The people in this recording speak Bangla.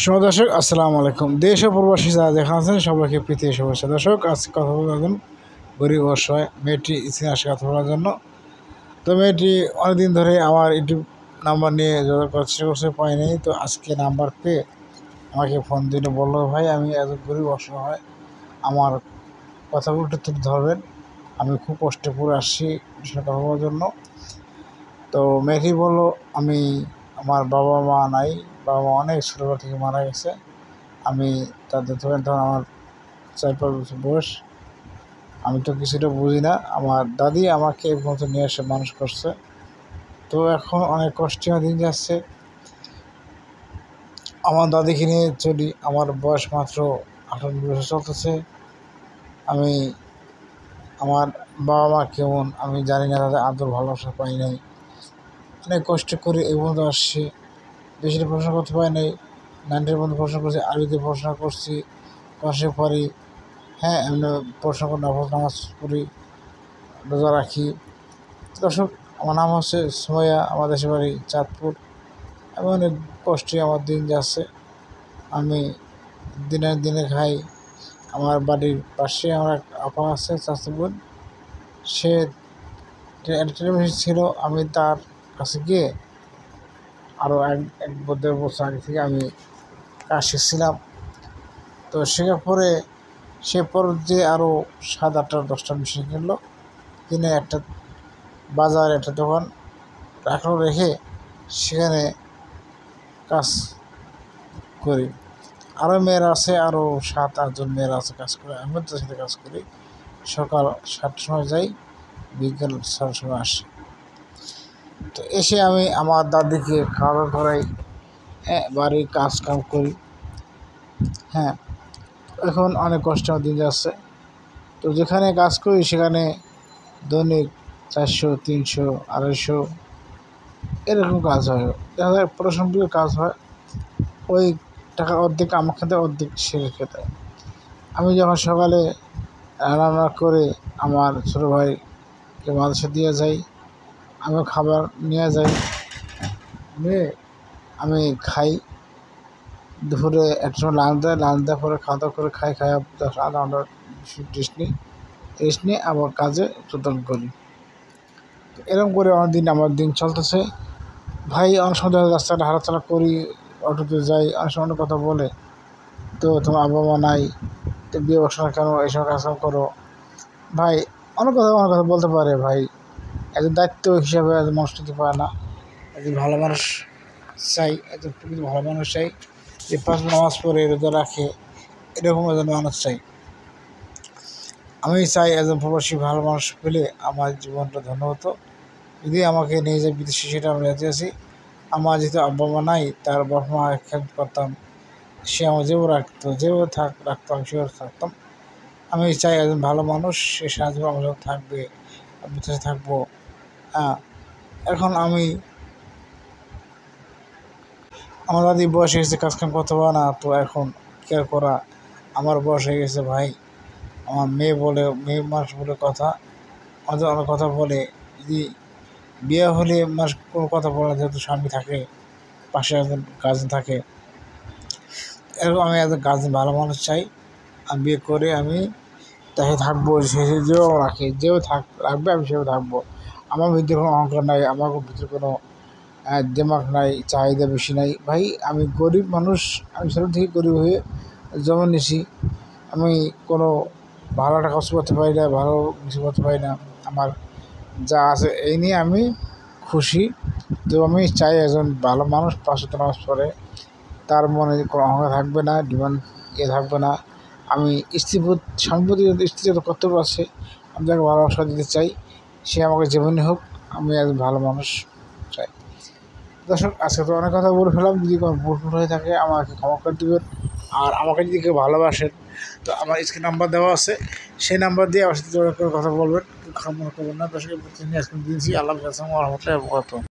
শুভ দর্শক, আসসালামু আলাইকুম। দেশ ও প্রবাসী যারা যেখানে আছেন সবাইকে প্রীতি শুভেচ্ছা। দর্শক, আজকে কথা বলার জন্য গরিব অসহায় মেয়েটি স্ক্রিনে আসে কথা বলার জন্য। তো মেয়েটি অনেকদিন ধরে আমার ইউটিউব নাম্বার নিয়ে যোগাযোগ করার চেষ্টা করছে, পাইনি। তো আজকে নাম্বার পেয়ে আমাকে ফোন দিলে বললো, ভাই আমি এত গরিব অসহায়, আমার কথাগুলো একটু তুলে ধরবেন, আমি খুব কষ্টে পড়ে আসছি বিষয়টা কথা বলার জন্য। তো মেয়েটি বললো, আমার বাবা মা নাই, বাবা মা অনেক ছোটোবেলা থেকে মারা গেছে। আমি তাদের তখন আমার 4-5 বছর বয়স, আমি তো কিছুটা বুঝি না। আমার দাদি আমাকে এই পর্যন্ত নিয়ে এসে মানুষ করছে। তো এখন অনেক কষ্টে দিন যাচ্ছে, আমার দাদিকে নিয়ে চলি। আমার বয়স মাত্র 58 বছর চলতেছে। আমি আমার বাবা মা কেমন আমি জানি না, তাদের আদর ভালোবাসা পাই নাই। অনেক কষ্ট করে এই পর্যন্ত আসছি, বেশি পড়াশোনা করতে পারি নাই। 9-এর পর্যন্ত পড়াশোনা করছি, আরবিতে পড়াশোনা করছি, ক্লাসে পারি। হ্যাঁ, এমনি পড়াশোনা করে নফল নামাজ পড়ি, রোজা রাখি। দর্শক, আমার নাম হচ্ছে সুমাইয়া, আমার দেশের বাড়ি চাঁদপুর। আমি অনেক কষ্টে আমার দিন যাচ্ছে। আমি দিনে খাই। আমার বাড়ির পাশে আমার এক আপা আছে, চাচা বোন। সে টেলিভিশন ছিল, আমি তার কাছে গিয়ে আরও এক দেড় বছর আগে থেকে আমি কাজ শিখছিলাম। তো শেখার পরে সে যে আরও 7-8টা 10টা মেশিন কিনলো, কিনে একটা বাজার একটা দোকান রাখলো, রেখে সেখানে কাজ করি। আরও মেয়েরা আছে, আরও 7-8 জন মেয়েরা আছে কাজ করে, আমিও তাদের সাথে কাজ করি। সকাল 7টার সময় যাই, বিকেল 6টার সময় আসি। তো এসে আমি আমার দাদিকে খাওয়া করাই, হ্যাঁ, বাড়ির কাজ কাম করি। হ্যাঁ, এখন অনেক কষ্ট দিন যাচ্ছে। তো যেখানে কাজ করি সেখানে দৈনিক 400, 300, 250 এরকম কাজ হয়। দেখা যায় প্রশাসনিক কাজ হয়, ওই টাকার অর্ধেক আমার খেতে, অর্ধেক সে খেতে। আমি যখন সকালে রান্না করে আমার ছোটো ভাইকে মাদ্রাসা দিয়ে যাই, আমিও খাবার নিয়ে যাই, নিয়ে আমি খাই। দুপুরে একটা সময় লাঞ্চ দেওয়ার পরে খাওয়া দাওয়া করে খাই, খাই 10-12 ঘন্টা রেস্ট নিয়ে আবার কাজে যোগদান করি। এরকম করে আমার দিন চলতেছে। ভাই অনেক সময় রাস্তাটা হাঁটাচলা করি, অটোতে যাই, অনেক সময় অনেক কথা বলে, তো তোমার বাবা মা নাই, তো বিয়ে বসো না কেন, এইসব কাজকাম করো। ভাই অনেক কথা বলতে পারে। ভাই একজন দায়িত্ব হিসাবে একজন মানুষ নিতে পারে না। একজন ভালো মানুষ চাই, একজন প্রকৃত ভালো মানুষ চাই, যে 5 নামাজ পড়ে রোজা রাখে, এরকম একজন মানুষ চাই। আমি চাই একজন প্রবাসী ভালো মানুষ পেলে আমার জীবনটা ধন্য হতো। যদি আমাকে নিয়ে যায় বিদেশে, সেটা আমি রাজি আছি। আমার যেহেতু আব্বা মা নাই, তার বাবা মা খেয়াল করতাম, সে আমার যেভাবে রাখতো, আমি সেভাবে থাকতাম। আমি চাই একজন ভালো মানুষ, সে সাহায্য আমার সাথে থাকবে, আমি সাথে থাকবো। হ্যাঁ, এখন আমার দাদি বয়স হয়ে গেছে, কাজকাম করতে পারে না, তো এখন কেয়ার করা আমার বয়স হয়ে গেছে। ভাই আমার মেয়ে মানুষ বলে কথা, আমাদের অনেক কথা বলে। যদি বিয়ে হলে মানুষ কোনো কথা বলে না, যেহেতু স্বামী থাকে, পাশে একজন গার্জেন থাকে। এরকম আমি একজন গার্জেন ভালো মানুষ চাই। আমি বিয়ে করে আমি তাকে থাকবো, যেও রাখে, রাখবে, আমি সেও থাকবো। আমার ভিতরে কোনো অহংকার নাই, আমার ভিতরে কোনো দিমাগ নাই, চাহিদা বেশি নাই। ভাই আমি গরিব মানুষ, আমি ছোটো থেকে গরিব হয়ে জন্ম নিয়েছি। আমি কোনো ভালো টাকা খরচ করতে পারি না, ভালো কিছু করতে পারি না। আমার যা আছে এই নিয়ে আমি খুশি। তো আমি চাই একজন ভালো মানুষ 5 ওয়াক্ত নামাজ পড়ে, তার মনে কোনো অহংকার থাকবে না, ডিমান্ড থাকবে না। আমি স্ত্রী যত কর্তব্য আছে, আমি তাকে ভালোবাসা দিতে চাই। সে আমাকে যেমনই হোক, আমি একজন ভালো মানুষ চাই। দর্শক, আজকে তো অনেক কথা বলে ফেলাম। যদি কোনো ভুল হয়ে থাকে আমাকে ক্ষমা করে দেবেন। আর আমাকে যদি কেউ ভালোবাসেন, তো আমার স্ক্রিন নাম্বার দেওয়া আছে, সেই নাম্বার দিয়ে আমার সাথে যোগাযোগ করে কথা বলবেন, খারাপ মনে করবেন না। দর্শকের প্রতি আজকে দিয়েছি। আল্লাহ হাফেজ, আসসালামু আলাইকুম।